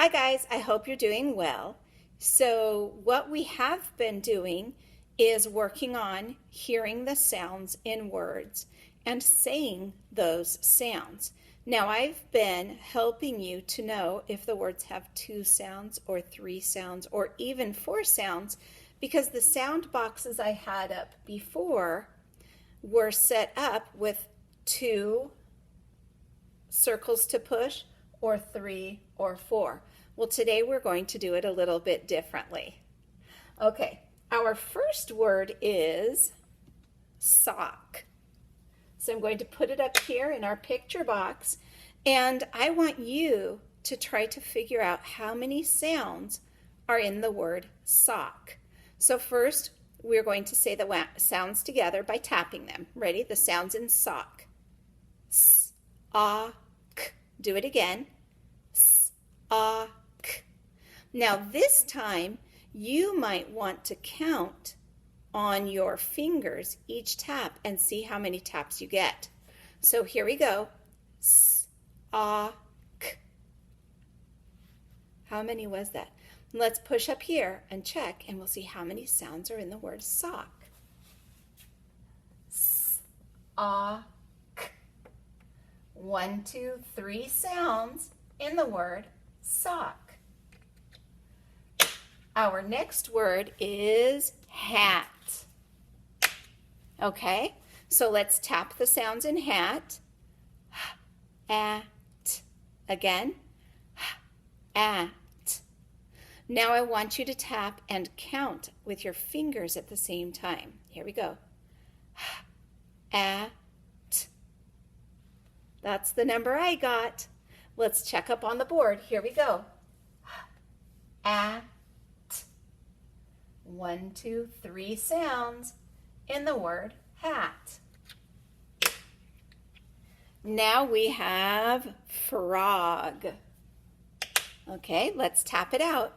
Hi guys, I hope you're doing well. So what we have been doing is working on hearing the sounds in words and saying those sounds. Now I've been helping you to know if the words have 2 sounds or 3 sounds or even 4 sounds because the sound boxes I had up before were set up with 2 circles to push or 3 or 4. Well, today we're going to do it a little bit differently. Okay, our first word is sock. So I'm going to put it up here in our picture box, and I want you to try to figure out how many sounds are in the word sock. So first, we're going to say the sounds together by tapping them. Ready? The sounds in sock. S, a, k. Do it again. S, a, k. Now this time, you might want to count on your fingers each tap and see how many taps you get. So here we go. S, a, k. How many was that? Let's push up here and check, and we'll see how many sounds are in the word sock. S, a, k. 1, 2, 3 sounds in the word sock. Our next word is hat. Okay, so let's tap the sounds in hat. At. Again. At. Now I want you to tap and count with your fingers at the same time. Here we go. At. That's the number I got. Let's check up on the board. Here we go. At. 1, 2, 3 sounds in the word hat. Now we have frog. Okay, let's tap it out.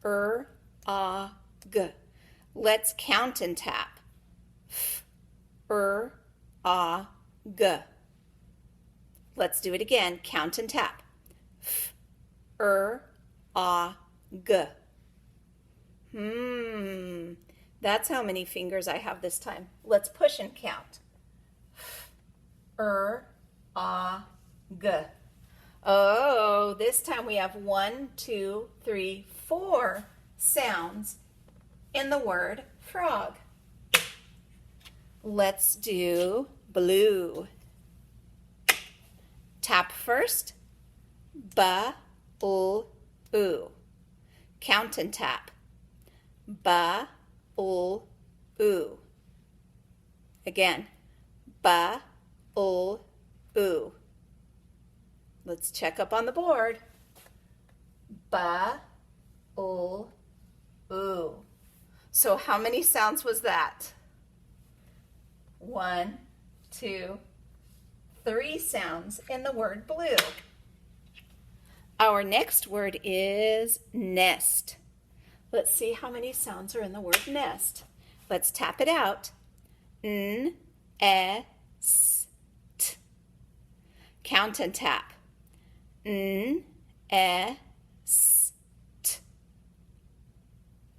F-r-a-g. Let's count and tap. F-r-a-g. Let's do it again. Count and tap. F-r-a-g. That's how many fingers I have this time. Let's push and count. F-r-a-g. Oh, this time we have 1, 2, 3, 4 sounds in the word frog. Let's do blue. Tap first. Ba-l-oo. Count and tap. Ba-l-oo. Again. Ba-l-oo. Let's check up on the board. Ba-l-oo. So how many sounds was that? 1, 2, 3 sounds in the word blue. Our next word is nest. Let's see how many sounds are in the word nest. Let's tap it out. N-e-s-t. Count and tap. N-e-s-t.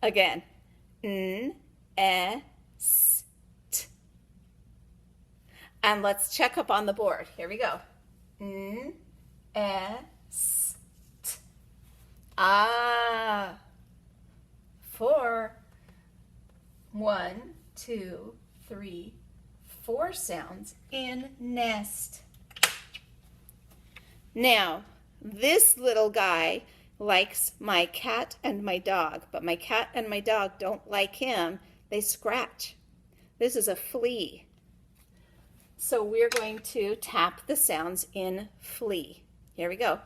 Again. N-e-s-t. And let's check up on the board. Here we go. N-e-s-t. Ah. 4. 1, 2, 3, 4 sounds in nest. Now, this little guy likes my cat and my dog, but my cat and my dog don't like him. They scratch. This is a flea. So we're going to tap the sounds in flea. Here we go.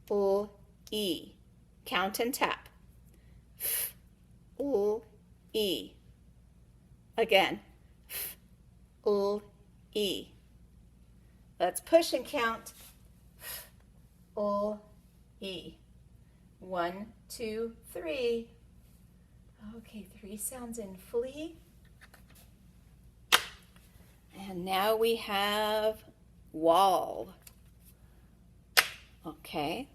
F-l-e. Count and tap. F-l-e. Again. F-l-e. Let's push and count. F-l-e. 1, 2, 3. Okay, 3 sounds in flea. And now we have wall. Okay,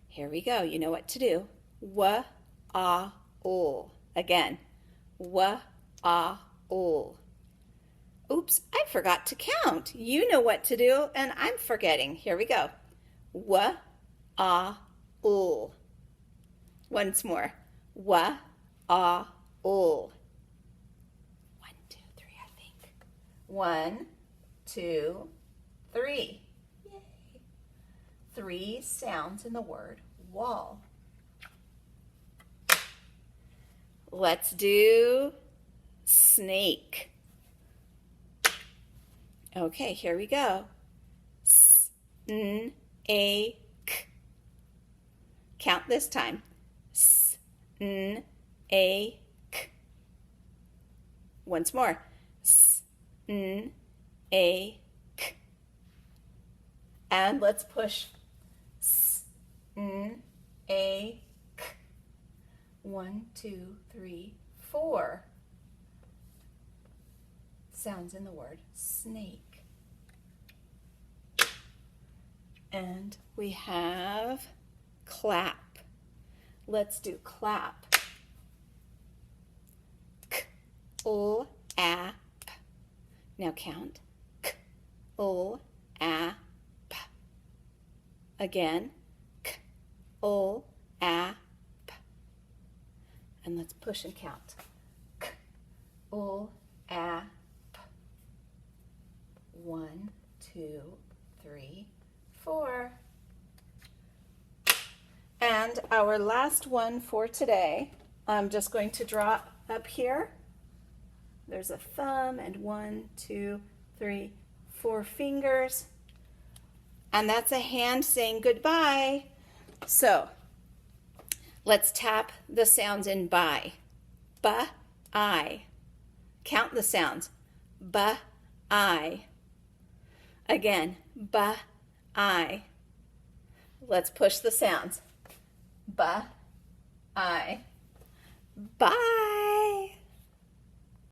here we go. You know what to do. W, a, o. Again, w, a, o. Oops, I forgot to count. You know what to do, and I'm forgetting. Here we go. W, a, o. Once more. W, a, o. 1, 2, 3, I think. 1, 2, 3. Yay. 3 sounds in the word wall. Let's do snake. Okay, here we go. S-n-a-k. Count this time. S-n-a-k. Once more. S-n-a-k. And let's push. S-n-a-k. 1, 2, 3, 4. Sounds in the word snake. And we have clap. Let's do clap. K-o-ap. Now count. K-o-ap. Again. K-o-ap. And let's push and count. K-o-ap. 1, 2, 3, 4. And our last one for today, I'm just going to draw up here. There's a thumb and 1, 2, 3, 4 fingers. And that's a hand saying goodbye. So let's tap the sounds in bye. Ba-I. Count the sounds. Ba-I. Again, ba-I. Let's push the sounds. Ba-I. Bye.